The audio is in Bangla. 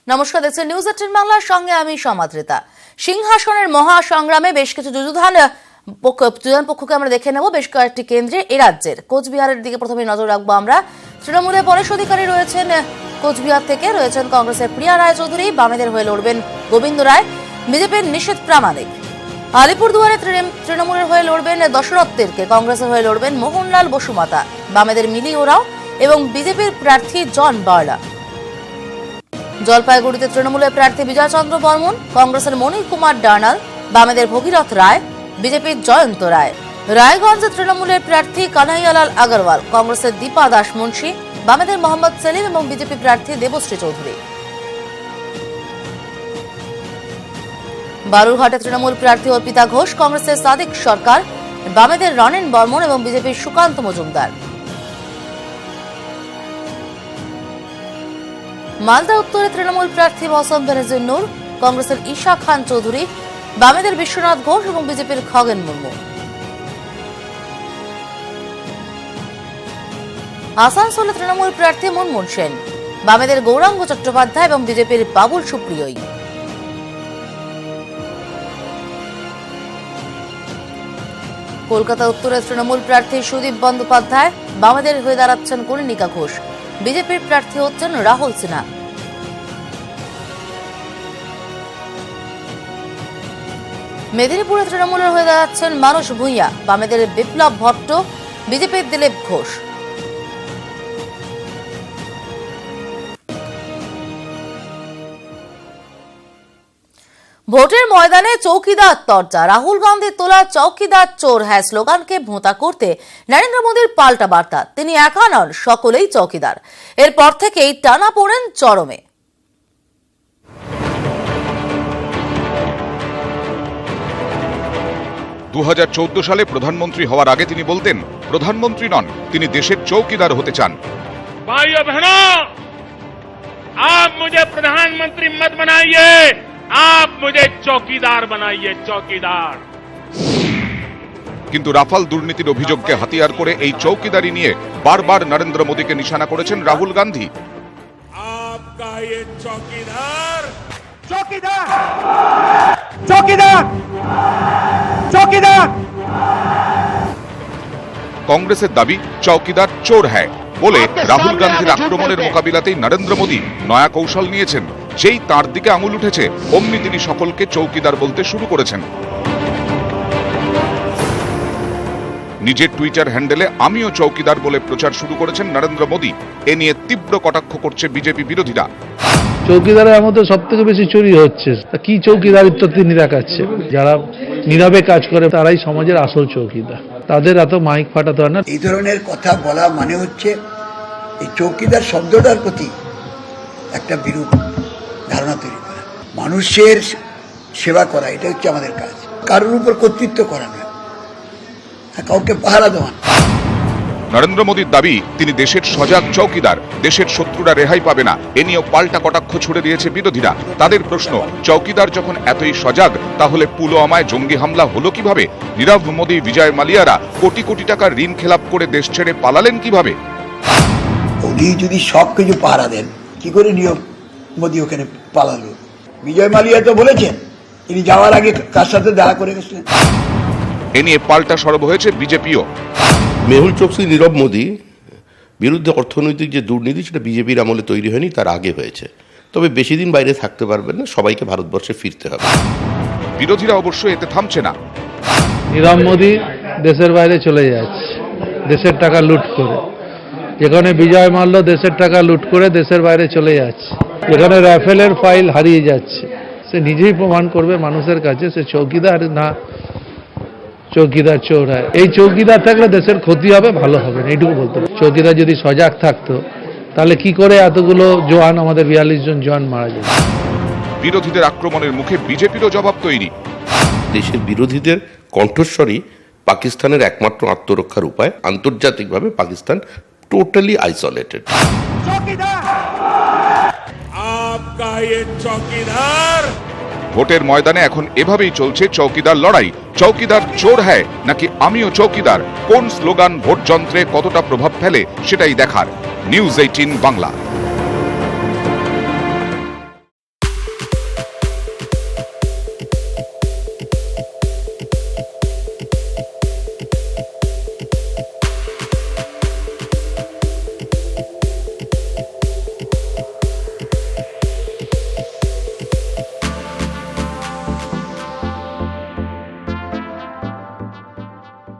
নমস্কার, দেখছেন নিউজ 18 বাংলার সঙ্গে আমি সমাদৃতা। সিংহাসনের মহাসংগ্রামে বেশ কিছু যুযুধান পক্ষকে আমরা দেখে নেব বেশ কয়েকটি কেন্দ্রে। এ রাজ্যের কোচবিহারের দিকে প্রথমে নজর রাখবো আমরা। তৃণমূলে পরেশ অধিকারী রয়েছেন কোচবিহার থেকে, রয়েছেন কংগ্রেসের প্রিয়া রায় চৌধুরী, বামেদের হয়ে লড়বেন গোবিন্দ রায়, বিজেপির নিষেধ প্রামাণিক। আলিপুরদুয়ারে তৃণমূলের হয়ে লড়বেন দশরথ তির্কে, কংগ্রেসের হয়ে লড়বেন মোহনলাল বসুমাতা, বামেদের মিলি ওরাও এবং বিজেপির প্রার্থী জন বার্লা। জলপাইগুড়িতে তৃণমূলের প্রার্থী বিজয় চন্দ্র বর্মন, কংগ্রেসের মণি কুমার ডার্নাল, বামেদের ভগীরথ রায়, বিজেপির জয়ন্ত রায়। রায়গঞ্জে তৃণমূলের প্রার্থী কানাইয়ালাল আগরওয়াল, কংগ্রেসের দীপা দাস মুন্সি, বামেদের মোহাম্মদ সেলিম এবং বিজেপি প্রার্থী দেবশ্রী চৌধুরী। বালুরঘাটে তৃণমূল প্রার্থী অর্পিতা ঘোষ, কংগ্রেসের সাদিক সরকার, বামেদের রনেন বর্মন এবং বিজেপির সুকান্ত মজুমদার। মালদা উত্তরে তৃণমূল প্রার্থী মহসন বেনজির নূর, কংগ্রেসের ঈশা খান চৌধুরী, বামেদের বিশ্বনাথ ঘোষ এবং বিজেপির খগেন মুর্মু। আসানসোলে তৃণমূল প্রার্থী মুনমুন সেন, বামেদের গৌরাঙ্গ চট্টোপাধ্যায় এবং বিজেপির বাবুল সুপ্রিয়ই। কলকাতা উত্তরে তৃণমূল প্রার্থী সুদীপ বন্দ্যোপাধ্যায়, বামেদের হয়ে দাঁড়াচ্ছেন কনিনিকা ঘোষ, বিজেপির প্রার্থী হচ্ছেন রাহুল সিনহা। মেদিনীপুরে তৃণমূলের হয়ে দাঁড়াচ্ছেন মানস ভূঁইয়া, বামেদের বিপ্লব ভট্ট, বিজেপির দিলীপ ঘোষ। ভোটের ময়দানে চৌকিদার চর্চা। রাহুল গান্ধীর তোলা চৌকিদার চোর হ্যাঁ স্লোগানকে ভোঁতা করতে নরেন্দ্র মোদীর পাল্টা বার্তা। তিনি একা নন, সকলেই চৌকিদার। এরপর থেকেই টানা পড়েন চরমে। 2014 সালে প্রধানমন্ত্রী হওয়ার আগে তিনি বলতেন প্রধানমন্ত্রী নন, তিনি দেশের চৌকিদার হতে চান। भाइयों बहनों, आप मुझे प्रधानमंत्री मत बनाइए, आप मुझे चौकीदार बनाइए, चौकीदार। কিন্তু রাফাল দুর্নীতির অভিযোগকে হাতিয়ার করে এই চৌকিদারি নিয়ে বারবার নরেন্দ্র মোদীকে নিশানা করেছেন রাহুল গান্ধী। आपका ये चौकीदार चौकीदार चौकीदार चौकीदार। কংগ্রেসের দাবি চৌকিদার চোর হ্যায় বলে রাহুল গান্ধীর আক্রমণের মোকাবিলাতেই নরেন্দ্র মোদী নয়া কৌশল নিয়েছেন। যেই তার দিকে আঙুল উঠেছে অমনি তিনি সকলকে চৌকিদার বলতে শুরু করেছেন। নিজের টুইটার হ্যান্ডেলে আমিও চৌকিদার বলে প্রচার শুরু করেছেন নরেন্দ্র মোদী। এ নিয়ে তীব্র কটাক্ষ করছে বিজেপি বিরোধীরা। চৌকিদারের মধ্যে সব থেকে বেশি চুরি হচ্ছে, কি চৌকিদারিত্ব তিনি দেখাচ্ছে? যারা নীরবে কাজ করে তারাই সমাজের আসল চৌকিদার, তাদের এত মাইক ফাটাতে হয় না। এই ধরনের কথা বলা মানে হচ্ছে এই চৌকিদার শব্দটার প্রতি একটা বিরূপ ধারণা তৈরি করা। মানুষের সেবা করা, এটা হচ্ছে আমাদের কাজ। কারোর উপর কর্তৃত্ব করা না, কাউকে পাহারা দেওয়া না। নরেন্দ্র মোদীর দাবি তিনি দেশের সজাগ চৌকিদার, দেশের শত্রুরা রেহাই পাবে না। এ নিয়েও পাল্টা কটাক্ষ ছুড়ে দিয়েছে বিরোধীরা। তাদের প্রশ্ন, চৌকিদার যখন এতই সজাগ তাহলে পুলওয়ামায় জঙ্গি হামলা হলো কিভাবে? নীরব মোদী, বিজয় মালিয়ারা কোটি কোটি টাকার ঋণ খেলাপ করে দেশ ছেড়ে পালালেন কিভাবে? উনি যদি সব কিছু পাহারা দেন, কি করে নীরব মোদী ওখানে পালালো? বিজয় মালিয়া তো বলেছেন তিনি যাওয়ার আগে কার সাথে দেখা করে গেছিলেন। এ নিয়ে পাল্টা সরব হয়েছে বিজেপিও। মেহুল চোকসি, নীরব মোদী বিরুদ্ধে অর্থনৈতিক যে দুর্নীতি সেটা বিজেপির আমলে তৈরি হয়নি, তার আগে হয়েছে। তবে বেশি দিন বাইরে থাকতে পারবেন না, সবাইকে ভারতবর্ষে ফিরতে হবে। বিরোধীরা অবশ্য এতে থামছে না। নীরব মোদী দেশের বাইরে চলে যাচ্ছে দেশের টাকা লুট করে। যেখানে বিজয় মাল্য দেশের টাকা লুট করে দেশের বাইরে চলে যাচ্ছে, যেখানে রাফেলের ফাইল হারিয়ে যাচ্ছে, সে নিজেই প্রমাণ করবে মানুষের কাছে সে চৌকিদার না চৌকিদার চোর হয়। এই চৌকিদার থাকলে দেশের ক্ষতি হবে, ভালো হবে না, এইটুকু বলতে পারি। চৌকিদার যদি সজাগ থাকতো তাহলে কি করে এতগুলো জওয়ান, আমাদের 42 জন জওয়ান মারা যেত? বিরোধীদের আক্রমণের মুখে বিজেপিরও জবাব তৈরি। দেশের বিরোধীদের কণ্ঠস্বরই পাকিস্তানের একমাত্র আত্মরক্ষার উপায়। আন্তর্জাতিকভাবে পাকিস্তান টোটালি আইসোলেটেড। आपका ये चौकीदार। ভোটের ময়দানে এখন এভাবেই চলছে চৌকিদার লড়াই। চৌকিদার চোর হ্যায় নাকি আমিও চৌকিদার, কোন স্লোগান ভোট যন্ত্রে কতটা প্রভাব ফেলে সেটাই দেখার। নিউজ 18 বাংলা।